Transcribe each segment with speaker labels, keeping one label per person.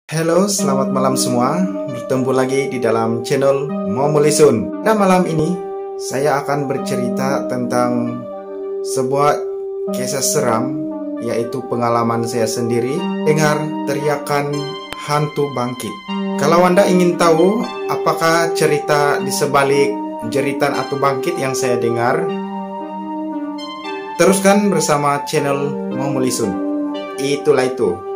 Speaker 1: Halo, selamat malam semua. Bertemu lagi di dalam channel Momulisun. Pada malam ini, saya akan bercerita tentang sebuah kisah seram, yaitu pengalaman saya sendiri dengar teriakan hantu bangkit. Kalau Anda ingin tahu apakah cerita di sebalik jeritan hantu bangkit yang saya dengar, teruskan bersama channel Momulisun. Itulah itu.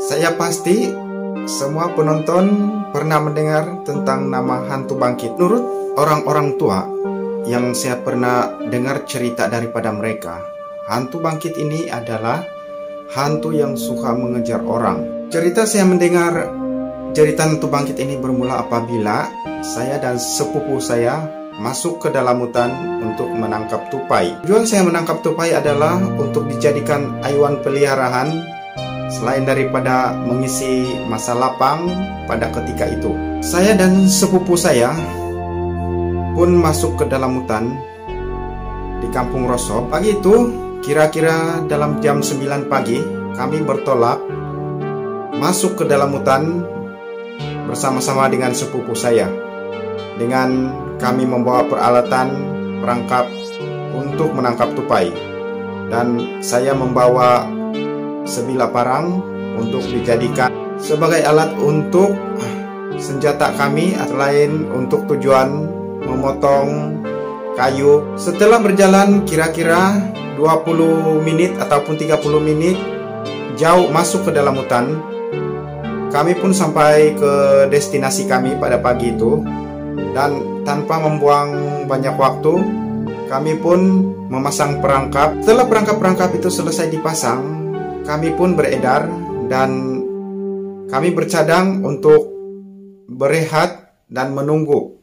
Speaker 1: Saya pasti semua penonton pernah mendengar tentang nama hantu bangkit. Menurut orang-orang tua yang saya pernah dengar cerita daripada mereka, hantu bangkit ini adalah hantu yang suka mengejar orang. Cerita saya mendengar cerita hantu bangkit ini bermula apabila saya dan sepupu saya masuk ke dalam hutan untuk menangkap tupai. Tujuan saya menangkap tupai adalah untuk dijadikan haiwan peliharaan selain daripada mengisi masa lapang pada ketika itu. Saya dan sepupu saya pun masuk ke dalam hutan di Kampung Roso. Pagi itu, kira-kira dalam jam 9 pagi, kami bertolak masuk ke dalam hutan bersama-sama dengan sepupu saya. Dengan kami membawa peralatan perangkap untuk menangkap tupai. Dan saya membawa sebilah parang untuk dijadikan sebagai alat untuk senjata kami, selain untuk tujuan memotong kayu. Setelah berjalan kira-kira 20 menit ataupun 30 menit jauh masuk ke dalam hutan, kami pun sampai ke destinasi kami pada pagi itu. Dan tanpa membuang banyak waktu, kami pun memasang perangkap. Setelah perangkap-perangkap itu selesai dipasang, kami pun beredar dan kami bercadang untuk berehat dan menunggu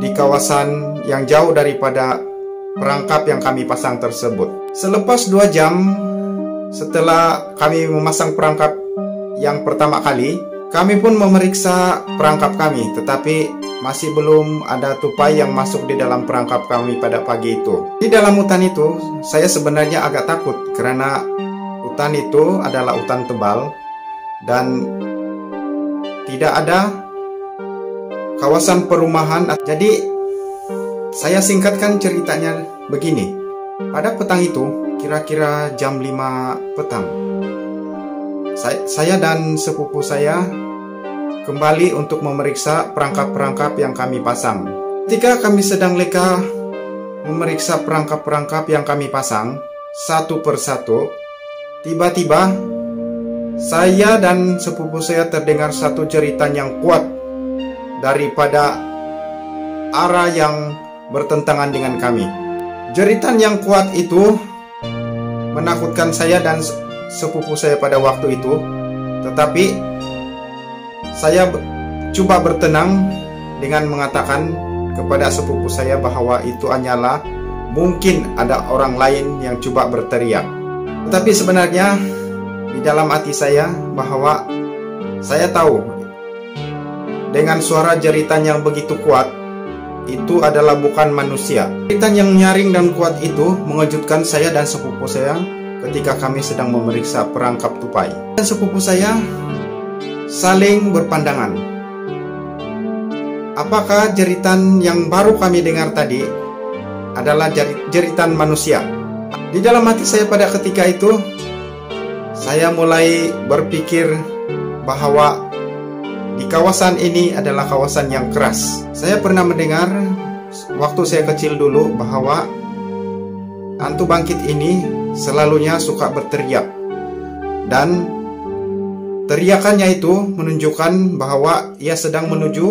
Speaker 1: di kawasan yang jauh daripada perangkap yang kami pasang tersebut. Selepas 2 jam setelah kami memasang perangkap yang pertama kali, kami pun memeriksa perangkap kami, tetapi masih belum ada tupai yang masuk di dalam perangkap kami pada pagi itu. Di dalam hutan itu, saya sebenarnya agak takut karena hutan itu adalah hutan tebal dan tidak ada kawasan perumahan. Jadi saya singkatkan ceritanya begini. Pada petang itu, kira-kira jam 5 petang, saya dan sepupu saya kembali untuk memeriksa perangkap-perangkap yang kami pasang. Ketika kami sedang leka memeriksa perangkap-perangkap yang kami pasang satu persatu, tiba-tiba saya dan sepupu saya terdengar satu jeritan yang kuat daripada arah yang bertentangan dengan kami. Jeritan yang kuat itu menakutkan saya dan sepupu saya pada waktu itu. Tetapi saya coba bertenang dengan mengatakan kepada sepupu saya bahwa itu hanyalah mungkin ada orang lain yang coba berteriak. Tetapi sebenarnya di dalam hati saya bahwa saya tahu dengan suara jeritan yang begitu kuat itu adalah bukan manusia. Jeritan yang nyaring dan kuat itu mengejutkan saya dan sepupu saya ketika kami sedang memeriksa perangkap tupai. Dan sepupu saya saling berpandangan. Apakah jeritan yang baru kami dengar tadi adalah jeritan manusia? Di dalam hati saya pada ketika itu, saya mulai berpikir bahwa di kawasan ini adalah kawasan yang keras. Saya pernah mendengar waktu saya kecil dulu bahwa hantu bangkit ini selalunya suka berteriak. Dan teriakannya itu menunjukkan bahwa ia sedang menuju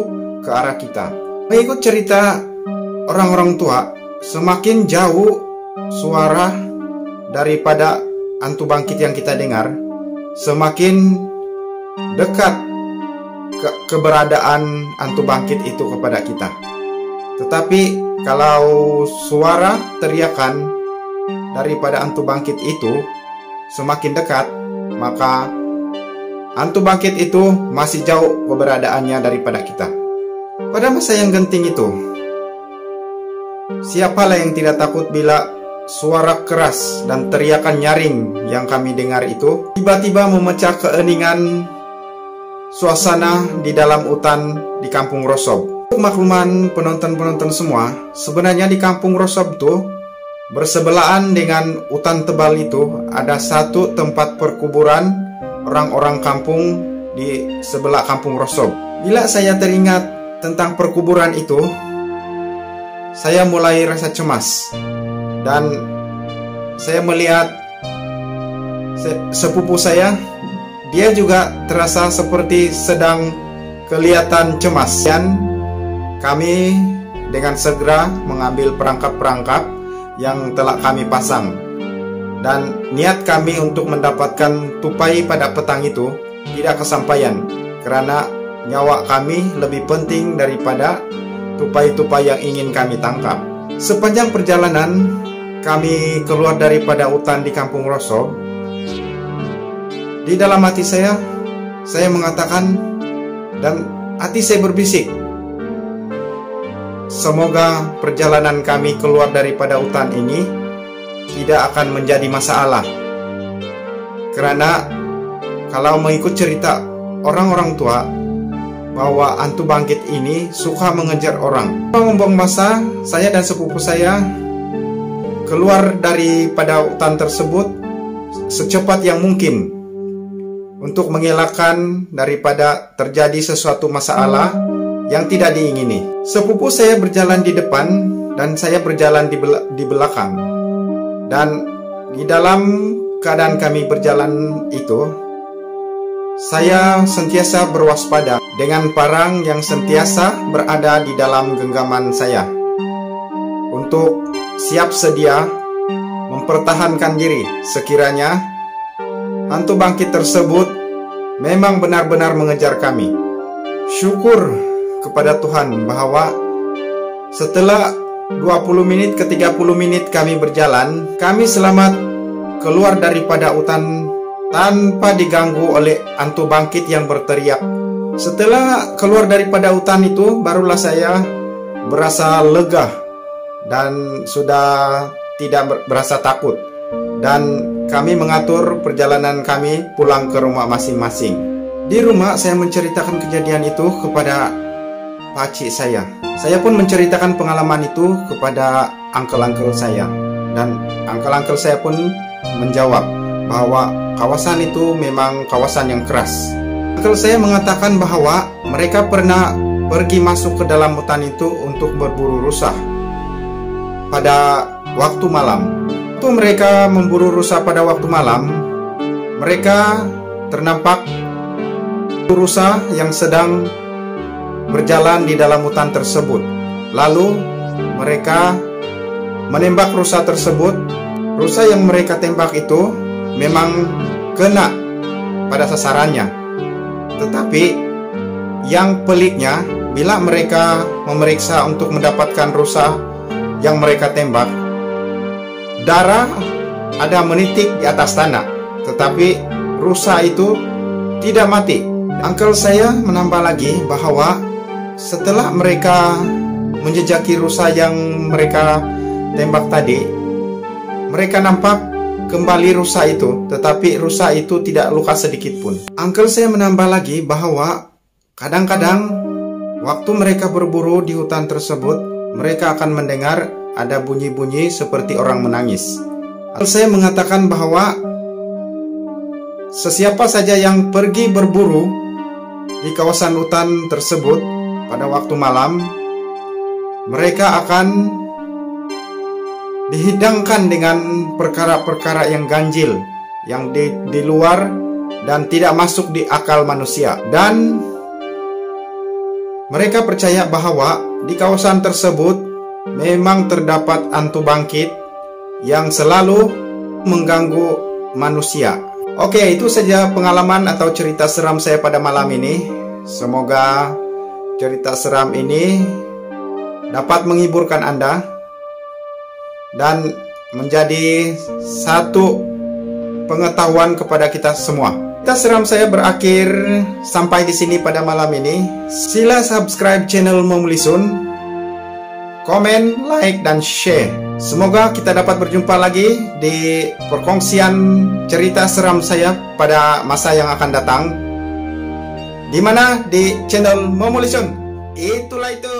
Speaker 1: ke arah kita. Mengikut cerita orang-orang tua, semakin jauh suara daripada hantu bangkit yang kita dengar, semakin dekat keberadaan hantu bangkit itu kepada kita. Tetapi kalau suara teriakan daripada hantu bangkit itu semakin dekat, maka hantu bangkit itu masih jauh keberadaannya daripada kita. Pada masa yang genting itu, siapalah yang tidak takut bila suara keras dan teriakan nyaring yang kami dengar itu tiba-tiba memecah keheningan suasana di dalam hutan di Kampung Rosob. Untuk makluman penonton-penonton semua, sebenarnya di Kampung Rosob itu bersebelahan dengan hutan tebal itu ada satu tempat perkuburan orang-orang kampung di sebelah Kampung Rosob. Bila saya teringat tentang perkuburan itu, saya mulai rasa cemas dan saya melihat sepupu saya, dia juga terasa seperti sedang kelihatan cemas. Dan kami dengan segera mengambil perangkap-perangkap yang telah kami pasang, dan niat kami untuk mendapatkan tupai pada petang itu tidak kesampaian karena nyawa kami lebih penting daripada tupai-tupai yang ingin kami tangkap. Sepanjang perjalanan kami keluar daripada hutan di Kampung Rosob, di dalam hati saya mengatakan dan hati saya berbisik, semoga perjalanan kami keluar daripada hutan ini tidak akan menjadi masalah. Karena kalau mengikut cerita orang-orang tua bahwa hantu bangkit ini suka mengejar orang. Membuang masa, saya dan sepupu saya keluar daripada hutan tersebut secepat yang mungkin untuk mengelakkan daripada terjadi sesuatu masalah yang tidak diingini. Sepupu saya berjalan di depan dan saya berjalan di belakang. Dan di dalam keadaan kami berjalan itu, saya sentiasa berwaspada dengan parang yang sentiasa berada di dalam genggaman saya untuk siap sedia mempertahankan diri sekiranya hantu bangkit tersebut memang benar-benar mengejar kami. Syukur kepada Tuhan bahwa setelah 20 menit ke 30 menit kami berjalan, kami selamat keluar daripada hutan tanpa diganggu oleh hantu bangkit yang berteriak. Setelah keluar daripada hutan itu, barulah saya berasa lega dan sudah tidak berasa takut. Dan kami mengatur perjalanan kami pulang ke rumah masing-masing. Di rumah saya menceritakan kejadian itu kepada pakcik saya. Saya pun menceritakan pengalaman itu kepada uncle-uncle saya. Dan uncle-uncle saya pun menjawab bahwa kawasan itu memang kawasan yang keras. Uncle saya mengatakan bahwa mereka pernah pergi masuk ke dalam hutan itu untuk berburu rusa pada waktu malam. Waktu mereka memburu rusa pada waktu malam, mereka ternampak rusa yang sedang berjalan di dalam hutan tersebut. Lalu mereka menembak rusa tersebut. Rusa yang mereka tembak itu memang kena pada sasarannya. Tetapi yang peliknya, bila mereka memeriksa untuk mendapatkan rusa yang mereka tembak, darah ada menitik di atas tanah, tetapi rusa itu tidak mati. Uncle saya menambah lagi bahwa setelah mereka menjejaki rusa yang mereka tembak tadi, mereka nampak kembali rusa itu, tetapi rusa itu tidak luka sedikit pun. Uncle saya menambah lagi bahwa kadang-kadang waktu mereka berburu di hutan tersebut, mereka akan mendengar ada bunyi-bunyi seperti orang menangis. Uncle saya mengatakan bahwa sesiapa saja yang pergi berburu di kawasan hutan tersebut pada waktu malam, mereka akan dihidangkan dengan perkara-perkara yang ganjil, yang di luar dan tidak masuk di akal manusia. Dan mereka percaya bahwa di kawasan tersebut memang terdapat hantu bangkit yang selalu mengganggu manusia. Oke, itu saja pengalaman atau cerita seram saya pada malam ini. Semoga cerita seram ini dapat menghiburkan Anda dan menjadi satu pengetahuan kepada kita semua. Cerita seram saya berakhir sampai di sini pada malam ini. Sila subscribe channel Momulisun, komen, like, dan share. Semoga kita dapat berjumpa lagi di perkongsian cerita seram saya pada masa yang akan datang. Di mana? Di channel Momulisun. Itulah itu.